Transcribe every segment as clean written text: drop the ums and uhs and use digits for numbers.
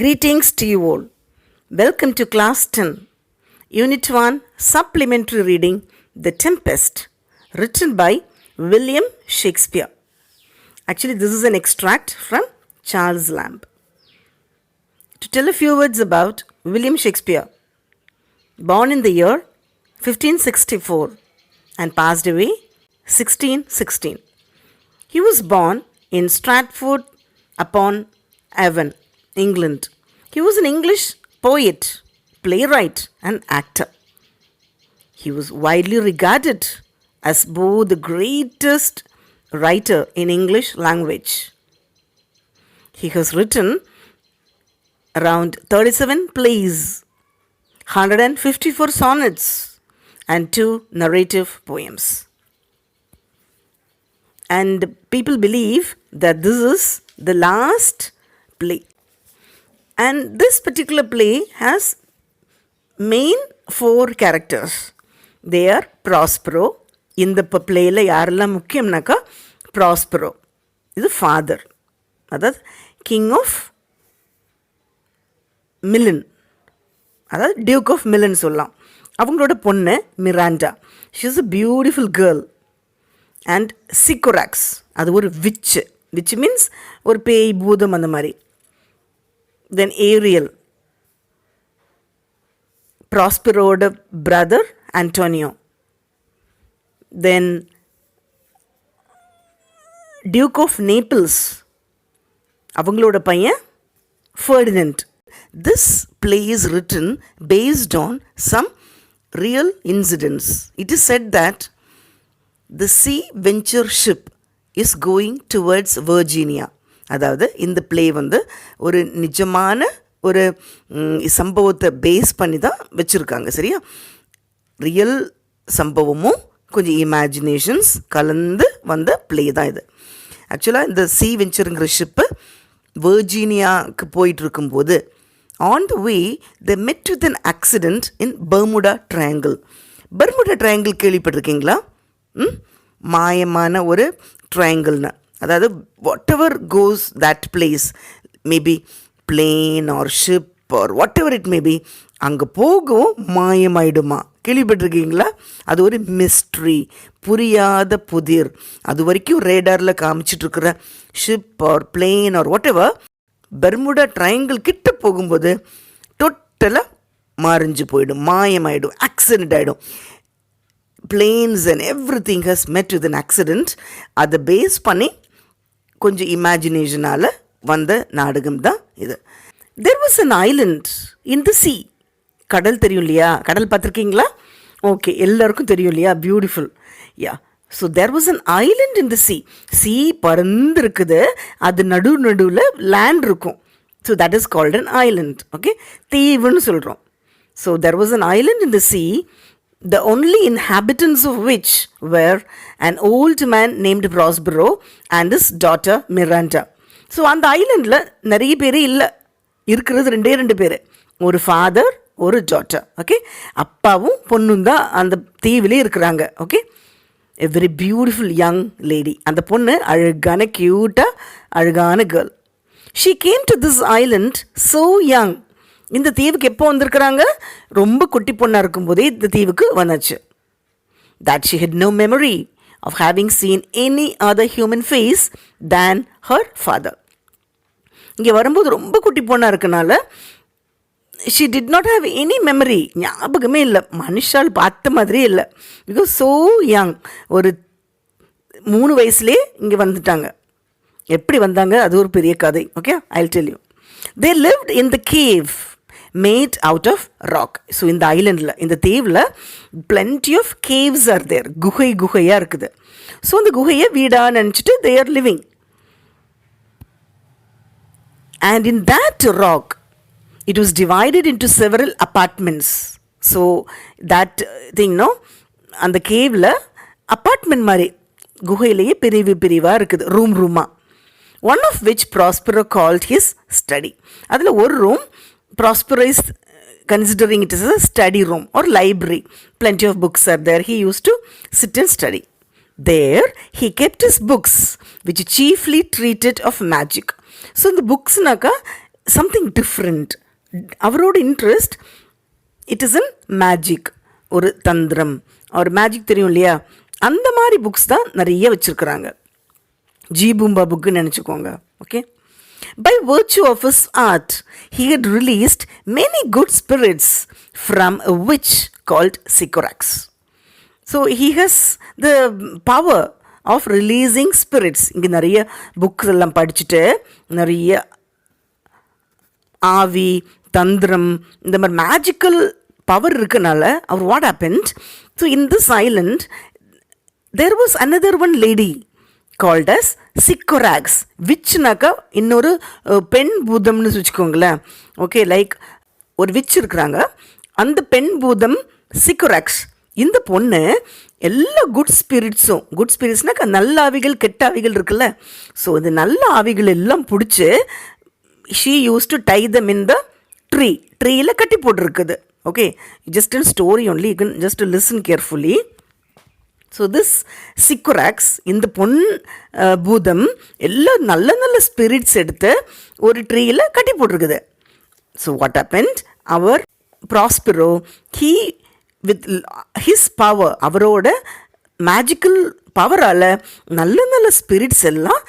Greetings to you all. Welcome to Class 10, Unit 1, Supplementary Reading, The Tempest, written by William Shakespeare. Actually, this is an extract from Charles Lamb. To tell a few words about William Shakespeare, born in the year 1564 and passed away 1616. He was born in Stratford upon Avon, England. He was an English poet, playwright, and actor. He was widely regarded as both the greatest writer in English language. He has written around 37 plays, 154 sonnets, and 2 narrative poems. And people believe that this is the last play. And this particular play has main 4 characters. They are Prospero. In the play la yarella mukkiyamnaka Prospero. This is father. That king of Milan. That Duke of Milan sollam. Avangaloda ponnu Miranda. She is a beautiful girl. And Sycorax. Adu oru witch. Which means ஒரு பேய் பூதம் அந்த மாதிரி. Then Ariel, Prospero's brother Antonio. Then Duke of Naples, avangaloda paiyan Ferdinand. This play is written based on some real incidents. It is said that the sea venture ship is going towards Virginia. அதாவது இந்த play வந்து ஒரு நிஜமான ஒரு சம்பவத்தை base பண்ணி தான் வச்சுருக்காங்க. சரியா? ரியல் சம்பவமும் கொஞ்சம் இமேஜினேஷன்ஸ் கலந்து வந்த பிளே தான் இது. ஆக்சுவலாக இந்த சி வெஞ்சருங்கிற ஷிப்பு வெர்ஜீனியாவுக்கு போயிட்டு இருக்கும்போது on the way the met with an accident in Bermuda triangle. Bermuda triangle கேள்விப்பட்டிருக்கீங்களா? மாயமான ஒரு ட்ரையாங்கிள்னு. அதாவது whatever goes that place, maybe plane or ship or whatever it may be, அங்கே போகும் மாயமாயிடுமா? கேள்விப்பட்டிருக்கீங்களா? அது ஒரு மிஸ்ட்ரி, புரியாத புதிர். அது வரைக்கும் ரேடாரில் காமிச்சிட்ருக்கிற ship or plane or whatever Bermuda triangle கிட்ட போகும்போது டோட்டலாக மறைஞ்சு போயிடும், மாயமாயிடும், ஆக்சிடெண்ட் ஆகிடும். Planes and everything has met with an accident. அதை பேஸ் பண்ணி கொஞ்சம் இமேஜினேஷனால் வந்த நாடகம் தான் இது. There was an island in the sea. கடல் தெரியும் இல்லையா? கடல் பார்த்துருக்கீங்களா? ஓகே, எல்லாருக்கும் தெரியும் இல்லையா? Beautiful. Yeah, so there was an island in the sea. Sea பறந்து இருக்குது, அது நடுவில் லேண்ட் இருக்கும். So that is called an island. Okay, தீவுன்னு சொல்கிறோம். So there was an island in the sea, the only inhabitants of which were an old man named Prospero and his daughter Miranda. So அந்த ஐலண்டில் நிறைய பேர் இல்லை, இருக்கிறது 2 பேர். ஒரு father, ஒரு டாட்டர். ஓகே, அப்பாவும் பொண்ணும் தான் அந்த தீவிலே இருக்கிறாங்க. Okay, a very beautiful young lady. அந்த பொண்ணு அழகான க்யூட்டாக அழகான girl. She came to this Island so young. இந்த தீவுக்கு எப்போ வந்திருக்கிறாங்க? ரொம்ப குட்டி பொண்ணாக இருக்கும்போதே இந்த தீவுக்கு வந்தாச்சு. That she had no memory of having seen any other human face than her father. இங்கே வரும்போது ரொம்ப குட்டி பொண்ணாக இருக்கனால she did not have any memory, ஞாபகமே இல்லை, மனுஷால் பார்த்த மாதிரியே இல்லை. பிகாஸ் ஸோ யங், ஒரு 3 வயசுலேயே இங்கே வந்துட்டாங்க. எப்படி வந்தாங்க அது ஒரு பெரிய கதை. Okay, I will tell you. They lived in the cave made out of rock. So இந்த ஐலண்டில், இந்த தீவில் plenty of caves are there. குகையாக இருக்குது. ஸோ அந்த குகையை வீடாக நினச்சிட்டு they are living. And in that rock, it was divided into several apartments. So that thing, no, அந்த Cavill apartment மாதிரி குகையிலேயே பிரிவாக இருக்குது, ரூமாக. One of which Prospero called his study. அதில் ஒரு room Prospero is considering it as a study room or library. Plenty of books are there. He used to sit and study. There he kept his books which chiefly treated of magic. So இந்த புக்ஸ்னாக்கா something different. அவரோட interest it is in magic, ஒரு தந்திரம், ஒரு magic தெரியும் இல்லையா, அந்த மாதிரி books தான் நிறைய வச்சுருக்குறாங்க. ஜி பூம்பா புக்குன்னு நினச்சிக்கோங்க. Okay. By virtue of his art, he had released many good spirits from a witch called Sycorax. So he has the power of releasing spirits. இங்கே நிறைய புக்ஸ் எல்லாம் படிச்சுட்டு நிறைய ஆவி, தந்திரம், இந்த மாதிரி மேஜிக்கல் பவர் இருக்கனால அவர் what happened, so in this island there was another one lady called as Sycorax. விச்னாக்கா இன்னொரு பெண் பூதம்னு வச்சுக்கோங்களேன். ஓகே, லைக் ஒரு விச் இருக்கிறாங்க, அந்த பெண் பூதம் Sycorax. இந்த பொண்ணு எல்லா குட் ஸ்பிரிட்ஸ்னாக்கா நல்ல ஆவிகள் கெட்ட ஆவிகள் இருக்குல்ல, ஸோ இந்த நல்ல ஆவிகள் எல்லாம் பிடிச்சி she use to tie them in the ட்ரீயில் கட்டி போட்டிருக்குது. Okay, just in story only, you can just listen carefully. So this Sycorax, இந்த பொன் பூதம் எல்லாம் நல்ல நல்ல ஸ்பிரிட்ஸ் எடுத்து ஒரு ட்ரீயில் கட்டி போட்டிருக்குது. ஸோ வாட் ஹேப்பன்ட், அவர் Prospero he with his power, அவரோட மேஜிக்கல் பவரால் நல்ல நல்ல ஸ்பிரிட்ஸ் எல்லாம்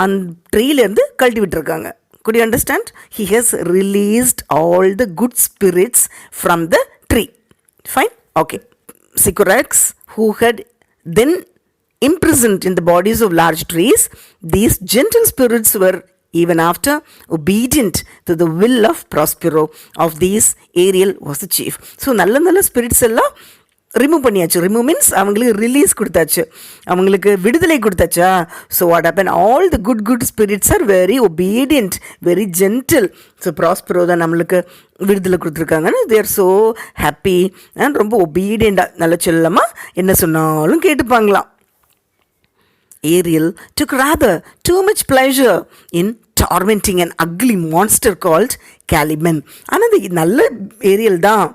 அந்த ட்ரீலேருந்து கழட்டி விட்டுருக்காங்க. Could you understand? He has released all the good spirits from the tree. Fine? Okay. Sycorax, who had then imprisoned in the bodies of large trees, these gentle spirits were even after obedient to the will of Prospero. Of these, Ariel was the chief. So நல்ல spirits எல்லாம் remove பண்ணியாச்சு. Remove means அவங்களுக்கு release கொடுத்தாச்சு, அவங்களுக்கு விடுதலை கொடுத்தாச்சா. So what happen, all the good spirits are very obedient, very gentle. So Prospero தான் நம்மளுக்கு விடுதலை கொடுத்துருக்காங்கன்னு they are so happy and ரொம்ப ஒபீடியண்டாக, நல்ல செல்லமாக என்ன சொன்னாலும் கேட்டுப்பாங்களாம். Ariel took rather too much pleasure in tormenting an ugly monster called Caliban. ஆனால் இந்த நல்ல ஏரியல் தான்,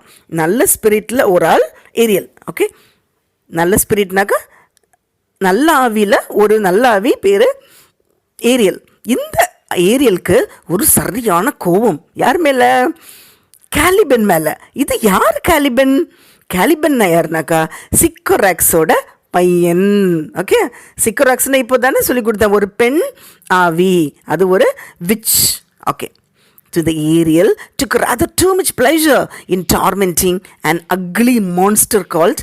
நல்ல ஸ்பிரிட்டில் ஒரு ஆள் ஏரியல். ஓகே, நல்ல ஸ்பிரிட்னாக்கா நல்ல ஆவியில் ஒரு நல்ல ஆவி பேர் ஏரியல். இந்த ஏரியலுக்கு ஒரு சரியான கோபம் யார் மேலே, கேலிபன் மேலே. இது யார் கேலிபன்? கேலிபன்னா யாருனாக்கா சிக்கோராக்ஸோட பையன். ஓகே, சிக்கோராக்ஸ்னா இப்போ தானே சொல்லி கொடுத்தேன், ஒரு பெண் ஆவி, அது ஒரு which. Okay, so the Ariel took rather too much pleasure in tormenting an ugly monster called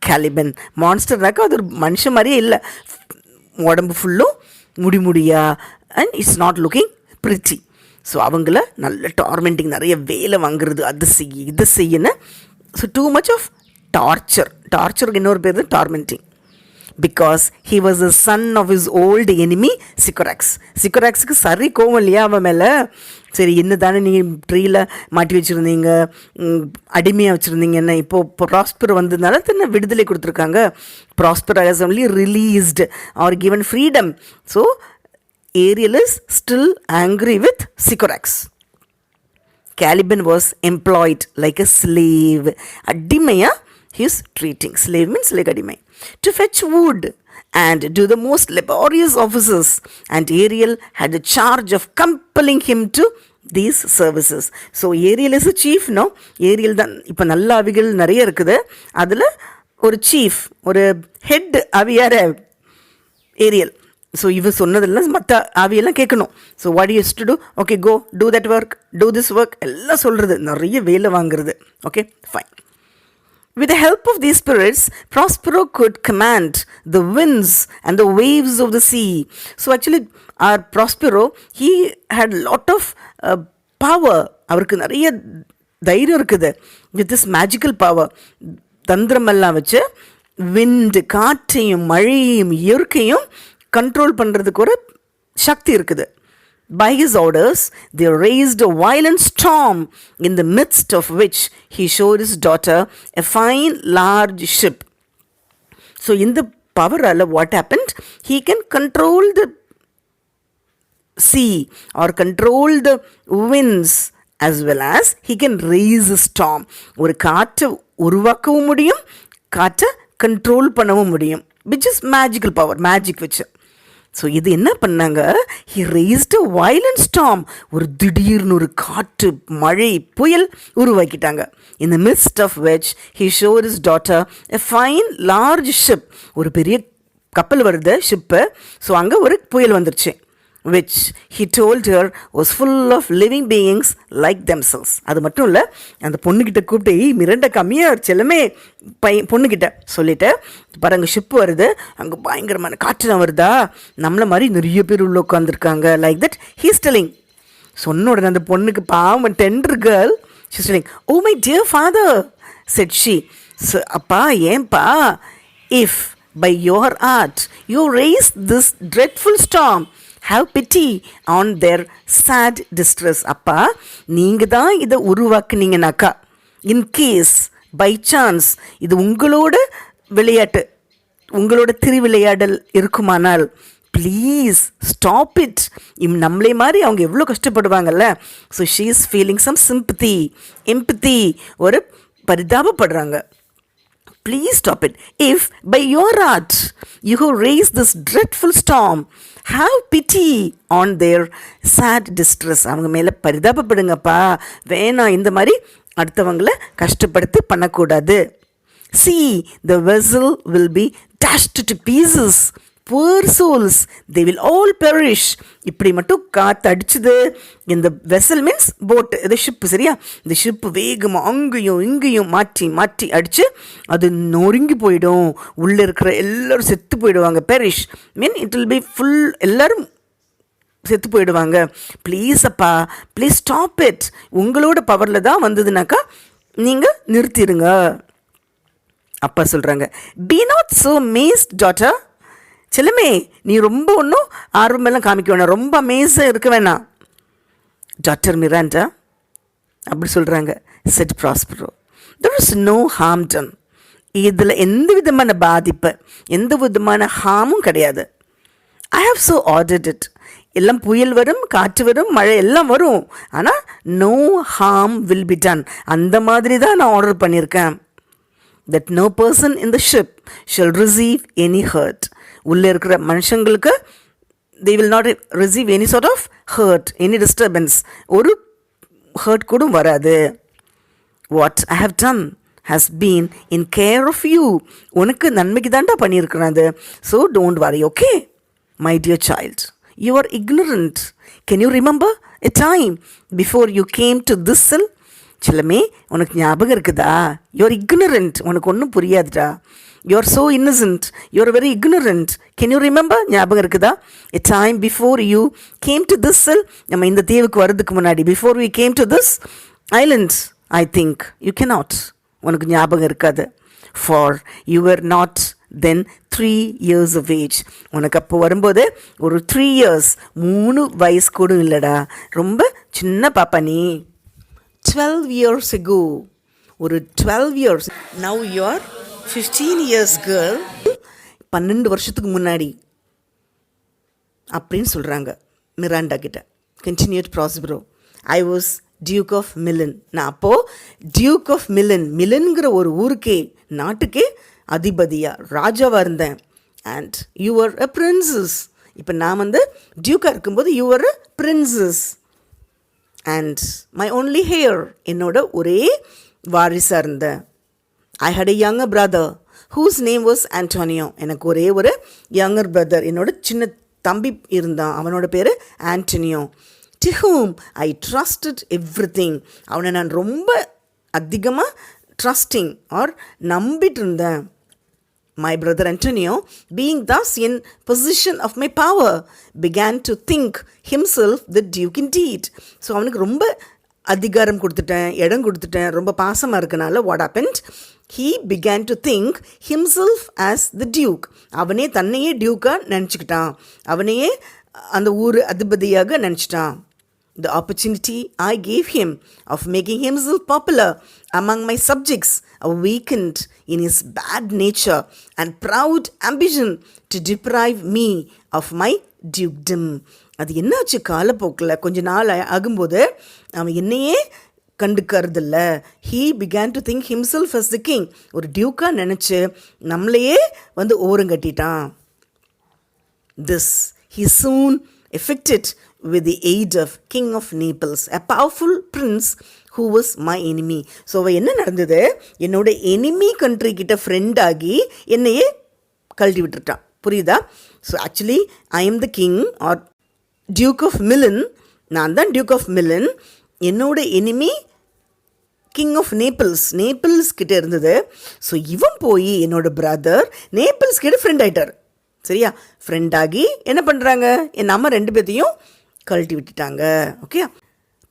Caliban. மான்ஸ்டர்னாக்கா அது ஒரு மனுஷன் மாதிரியே இல்லை, உடம்பு ஃபுல்லும் முடியா, and it's not looking pretty. So அவங்கள நல்ல டார்மெண்டிங், நிறைய வேலை வாங்குறது, அது செய்ய இது செய்யணும். ஸோ டூ மச் ஆஃப் டார்ச்சருக்கு இன்னொரு பேர் தான் tormenting. Because he was the son of his old enemy Sycorax. சிக்கோராக்ஸுக்கு சரி கோவம் இல்லையா அவன் மேலே. சரி, என்ன தானே நீங்கள் ட்ரீயில் மாட்டி வச்சுருந்தீங்க, அடிமையாக வச்சுருந்தீங்க, என்ன இப்போது ப்ராஸ்பெரோ வந்ததுனால தன்னை விடுதலை கொடுத்துருக்காங்க. Prospero has only released or given freedom. So Ariel is still angry with Sycorax. Caliban was employed like a slave. அடிமையாக he is treating. Slave means like அடிமை. To fetch wood and do the most laborious offices, and Ariel had the charge of compelling him to these services. So Ariel is a chief, no? Ariel தான் இப்போ நல்ல ஆவிகள் நிறைய இருக்குது, அதில் ஒரு chief, ஒரு ஹெட் ஆவியார ஏரியல். ஸோ இவன் சொன்னதெல்லாம் மற்ற ஆவியெல்லாம் கேட்கணும். So what use to do, okay go do that work, do this work எல்லாம் சொல்கிறது, நிறைய வேலை வாங்குறது. Okay, fine. With the help of these spirits, Prospero could command the winds and the waves of the sea. So actually, our Prospero, he had a lot of power. அவருக்கு நிறைய தைரியம் இருக்குது. With this magical power, தந்திரமெல்லாம் வச்சு விண்டு, காற்றையும் மழையும் இயற்கையும் control பண்ணுறதுக்கு ஒரு சக்தி இருக்குது. By his orders, they raised a violent storm, in the midst of which he showed his daughter a fine large ship. So in the power, what happened? He can control the sea or control the winds, as well as he can raise a storm. ஒரு காற்றை உருவாக்கவும் முடியும், காற்றை control பண்ணவும் முடியும், which is magical power, magic வச்சு. So இது என்ன பண்ணாங்க, he raised a violent storm, ஒரு திடீர்னு ஒரு காற்று மழை புயல் உருவாக்கிட்டாங்க. in the midst of which he showed his daughter a fine large ship, ஒரு பெரிய கப்பல் வருது ஷிப்பு. ஸோ அங்கே ஒரு புயல் வந்துருச்சு. which he told her was full of living beings like themselves. அது மட்டும் இல்லை, அந்த பொண்ணுக்கிட்ட கூப்பிட்டு மிரண்ட கம்மியாக செல்லமே பொண்ணுக்கிட்ட சொல்லிட்டு பாருங்க, ஷிப்பு வருது, அங்கே பயங்கரமான காற்றுலாம் வருதா, நம்மளை மாதிரி நிறைய பேர் உள்ள உட்காந்துருக்காங்க, லைக் தட் ஹீஸ் டெல்லிங். சொன்ன உடனே அந்த பொண்ணுக்கு பாவம், tender girl, she's telling, oh my dear father said she, அப்பா ஏன்பா, if by your art you raise this dreadful storm, have pity on their sad distress. அப்பா நீங்கள் தான் இதை உருவாக்குனீங்கனாக்கா, இன்கேஸ் பை சான்ஸ் இது உங்களோட விளையாட்டு, உங்களோட திருவிளையாடல் இருக்குமானால் ப்ளீஸ் ஸ்டாப் இட். நம்மளே மாதிரி அவங்க எவ்வளோ கஷ்டப்படுவாங்கல்ல. So she is feeling some sympathy, empathy, ஒரு பரிதாபப்படுறாங்க. Please stop it. If by your art you have raised this dreadful storm, have pity on their sad distress. அவங்க மேலே பரிதாபப்படுங்கப்பா, வேணாம் இந்த மாதிரி அடுத்தவங்களை கஷ்டப்படுத்தி பண்ணக்கூடாது. See, the vessel will be dashed to pieces. Poor souls, they will all perish. இப்படி மட்டும் காற்று அடிச்சுது. இந்த வெசல் மீன்ஸ் போட்டு, இது ஷிப்பு, சரியா? இந்த ஷிப்பு வேகமாக அங்கேயும் இங்கேயும் மாற்றி மாற்றி அடித்து அது நொறுங்கி போயிடும். உள்ளே இருக்கிற எல்லோரும் செத்து போயிடுவாங்க. Perish mean it will be full, எல்லோரும் செத்து போயிடுவாங்க. ப்ளீஸ் அப்பா, ப்ளீஸ் ஸ்டாப் இட். உங்களோட பவரில் தான் வந்ததுனாக்கா நீங்கள் நிறுத்திடுங்க. அப்பா சொல்கிறாங்க, be not so amazed daughter. செல்லமே, நீ ரொம்ப ஒன்றும் ஆர்வமெல்லாம் காமிக்க வேணாம், ரொம்ப அமேஸாக இருக்க வேணாம். டாக்டர் மிராண்டா அப்படி சொல்கிறாங்க. Set Prospero, there is no harm done. இதில் எந்த விதமான பாதிப்பு, எந்த விதமான ஹார்மும் கிடையாது. I have so ordered it. எல்லாம் புயல் வரும், காற்று வரும், மழை எல்லாம் வரும், ஆனால் no harm will be done. அந்த மாதிரி தான் நான் ஆர்டர் பண்ணியிருக்கேன். that no person in the ship shall receive any hurt. உள்ளே இருக்கிற மனுஷங்களுக்கு they will not receive any sort of hurt, any disturbance. ஒரு hurt கூட வராது. what I have done has been in care of you. உனக்கு நன்மைக்கு தாண்டா பண்ணியிருக்கிறேன் அது. so don't worry, okay? my dear child, you are ignorant. can you remember a time before you came to this cell? செல்லமே, உனக்கு ஞாபகம் இருக்குதா? You are ignorant, உனக்கு ஒன்றும் புரியாதுடா. You're so innocent, you're very ignorant. Can you remember? ஞாபகம் இருக்குதா? A time before you came to this cell, நம்ம இந்த தீவுக்கு வர்றதுக்கு முன்னாடி, before we came to this island, I think you cannot, உனக்கு ஞாபகம் இருக்காது. For you are not then 3 years of age. உனக்கு அப்போ வரும்போது ஒரு 3 years, 3 வயசு கூட இல்லைடா, ரொம்ப சின்ன பாப்பா நீ. 12 years ago, ஒரு 12 years, now you are 15 years girl. 12 வருஷத்துக்கு முன்னாடி அப்படின்னு சொல்கிறாங்க மிராண்டா கிட்ட. Continued Prospero, I was duke of Milan. நான் அப்போது டியூக் ஆஃப் மிலன், மிலன்கிற ஒரு ஊருக்கே, நாட்டுக்கே அதிபதியாக ராஜாவாக இருந்தேன். And you are a princess. இப்போ நான் வந்து டியூக்காக இருக்கும்போது you are a princess. And my only heir, என்னோட ஒரே வாரிசாக இருந்தேன். I had a younger brother whose name was Antonio. எனக்கு ஒரே ஒரு யங்கர் பிரதர், என்னோட சின்ன தம்பி இருந்தான், அவனோட பேர் Antonio. To whom I trusted everything. அவனை நான் ரொம்ப அதிகமாக ட்ரஸ்டிங் ஆர் நம்பிட்டு இருந்தேன். My brother Antonio, being thus in possession of my power, began to think himself the duke indeed. So அவனுக்கு ரொம்ப அதிகாரம் கொடுத்துட்டேன், இடம் கொடுத்துட்டேன், ரொம்ப பாசமாக இருக்கனால what happened? He began to think himself as the duke. அவனே தன்னையே டியூக்காக நினச்சிக்கிட்டான், அவனையே அந்த ஊர் அதிபதியாக நினச்சிட்டான். The opportunity I gave him of making himself popular among my subjects awakened in his bad nature and proud ambition to deprive me of my dukedom. அது என்னாச்சு, காலப்போக்கில் கொஞ்ச நாள் ஆகும்போது அவன் என்னையே கண்டுக்கிறதில்ல. He began to think himself as the king. ஒரு டியூக்காக நினச்சி நம்மளையே வந்து ஓரங்கட்டிட்டான். This he soon effected with the aid of King of Naples, a powerful prince who was my enemy. So என்ன நடந்தது, என்னோட எனிமி கண்ட்ரி கிட்ட ஃப்ரெண்ட் ஆகி என்னையே கழட்டி விட்டுட்டான். புரியுதா? So actually I am the king or duke of Milan. நான் தான் டியூக் ஆஃப் மிலன். என்னோட எனிமி கிங் ஆஃப் நேபிள்ஸ் கிட்ட இருந்தது. ஸோ இவன் போய் என்னோட பிரதர் நேபிள்ஸ் கிட்ட ஃப்ரெண்ட் ஆகிட்டார். சரியா? ஃப்ரெண்ட் ஆகி என்ன பண்ணுறாங்க, என் அம்மா ரெண்டு பேர்த்தையும் கழட்டி விட்டுட்டாங்க. Okay,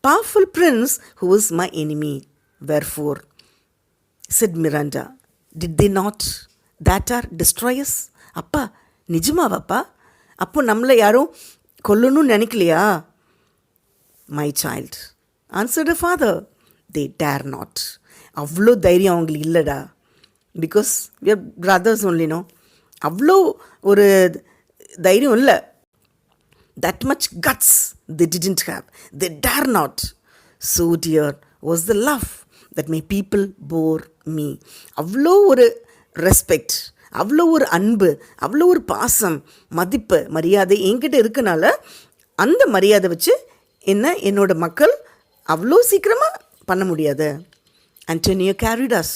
powerful Prince who is my enemy. wherefore said Miranda, did they not that are destroyers? அப்பா நிஜமாவாப்பா? அப்போ நம்மளை யாரும் கொல்லணும்னு நினைக்கலையா? my child answered her father, they dare not. அவ்வளோ தைரியம் அவங்களுக்கு இல்லைடா. Because we are brothers only, no? அவ்வளோ ஒரு தைரியம் இல்லை. that much guts they didn't have. They dare not. So dear was the love that my people bore me. அவ்வளோ ஒரு ரெஸ்பெக்ட், அவ்வளோ ஒரு அன்பு, அவ்வளோ ஒரு பாசம், மதிப்பு, மரியாதை என்கிட்ட இருக்கனால அந்த மரியாதை வச்சு என்னோட மக்கள் அவ்வளோ சீக்கிரமாக பண்ண முடியாது. Antonio carried us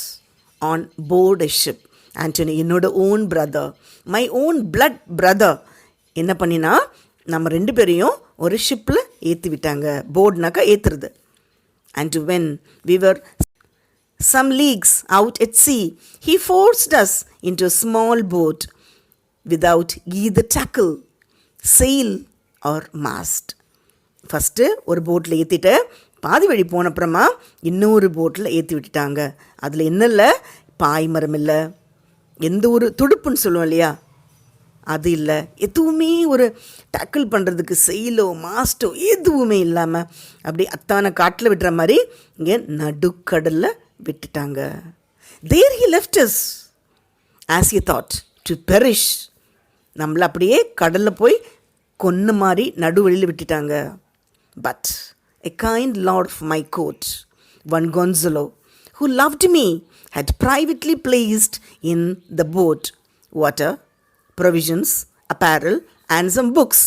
on board a ship. Antonio என்னோட own brother, my own blood brother என்ன பண்ணினா நம்ம ரெண்டு பேரையும் ஒரு ஷிப்பில் ஏற்றி விட்டாங்க. போர்டுனாக்கா ஏற்றுறது. And when we were some leagues out at sea, he forced us into a small boat without either tackle, sail or mast. First ஒரு போட்டில் ஏற்றிட்டு பாதி வழி போனப்புறமா இன்னொரு போட்டில் ஏற்றி விட்டுட்டாங்க. அதில் என்ன இல்லை, பாய் மரம் இல்லை, எந்த ஒரு துடுப்புன்னு சொல்லுவோம் இல்லையா, அது இல்லை, எதுவுமே ஒரு டேக்கிள் பண்ணுறதுக்கு செயலோ மாஸ்டோ எதுவுமே இல்லாமல் அப்படி அத்தான காட்டில் விட்டுற மாதிரி இங்கே நடுக்கடலில் விட்டுட்டாங்க. There he left us as he thought to perish. நம்மளை அப்படியே கடலில் போய் கொன்ன மாதிரி நடுவழியில் விட்டுட்டாங்க. But a kind lord of my court, one Gonzalo, who loved me, had privately placed in the boat water, provisions, apparel and some books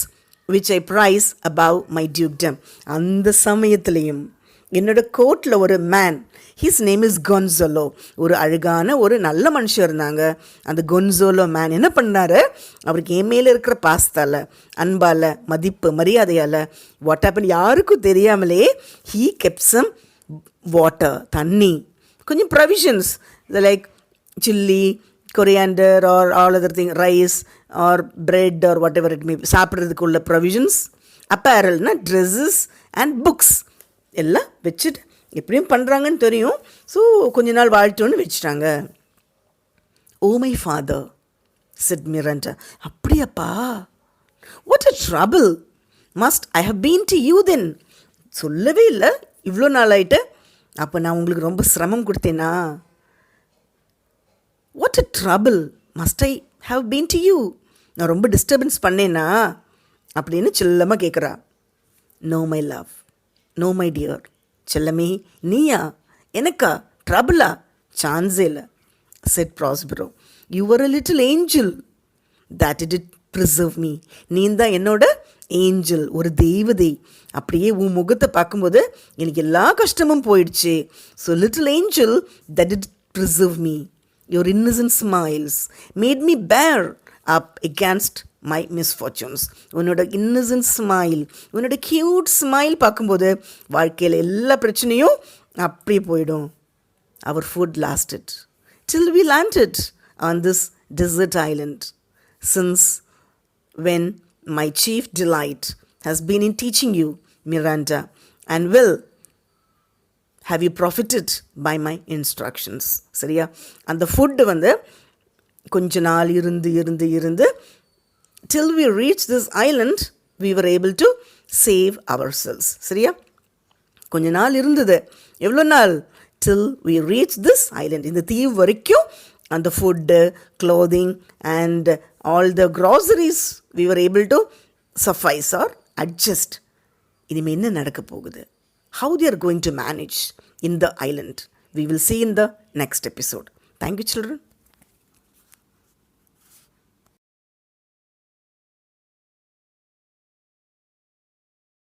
which I prize above my dukedom. அந்த சமயத்திலையும் என்னோட கோர்ட்டில் ஒரு மேன், ஹிஸ் நேம் இஸ் கொன்சோலோ, ஒரு அழகான ஒரு நல்ல மனுஷன் இருந்தாங்க. அந்த கொன்சோலோ மேன் என்ன பண்ணார், அவருக்கு என் மேலே இருக்கிற பாசத்தால், அன்பால், மதிப்பு, மரியாதையால் வாட் ஹேப்பன் யாருக்கும் தெரியாமலே ஹீ கெப்ட் சம் வாட்டர், தண்ணி, கொஞ்சம் provisions like chilli, coriander or all other thing, rice or bread or whatever it may, சாப்பிட்றதுக்கு உள்ள ப்ரொவிஷன்ஸ், அப்பேரல்னா ட்ரெஸ்ஸஸ் அண்ட் புக்ஸ் எல்லாம் வச்சுட்டு எப்படியும் பண்ணுறாங்கன்னு தெரியும். ஸோ கொஞ்ச நாள் வாழ்த்தோன்னு வச்சுட்டாங்க. Oh my father said Miranda, அப்படியாப்பா, what a trouble must I have been to you then. சொல்லவே இல்லை இவ்வளோ நாள் ஆகிட்டு. அப்போ நான் உங்களுக்கு ரொம்ப சிரமம் கொடுத்தேனா? What a trouble must I have been to you. நான் ரொம்ப டிஸ்டர்பன்ஸ் பண்ணேனா அப்படின்னு செல்லமாக கேட்குறா. No my love, no my dear. செல்லமே, நீயா, எனக்கா, ட்ரபிளா? சான்ஸே இல்லை. Said Prospero, you are a little angel that it it preserve me. நீ தான் என்னோட ஏஞ்சல், ஒரு தெய்வதை. அப்படியே உன் முகத்தை பார்க்கும்போது எனக்கு எல்லா கஷ்டமும் போயிடுச்சு. So little angel that it preserve me. Your innocent smiles made me bear up against my misfortunes. உன்னோட இன்னசென்ட் ஸ்மைல், உன்னோட க்யூட் ஸ்மைல் பார்க்கும்போது வாழ்க்கையில் எல்லா பிரச்சனையும் அப்படியே போயிடும். Our food lasted till we landed on this desert island. Since when my chief delight has been in teaching you, Miranda, and will have you profited by my instructions. சரியா? அந்த food வந்து கொஞ்ச நாள் இருந்து till we reach this island we were able to save ourselves. சரியா? கொஞ்ச நாள் இருந்தது. எவ்வளோ நாள்? till we reach this island. இந்த தீவு வரைக்கும் அந்த food, clothing and all the groceries we were able to suffice or adjust. இனிமேல் என்ன நடக்க போகுது? How they are going to manage in the island? We will see in the next episode. Thank you, children.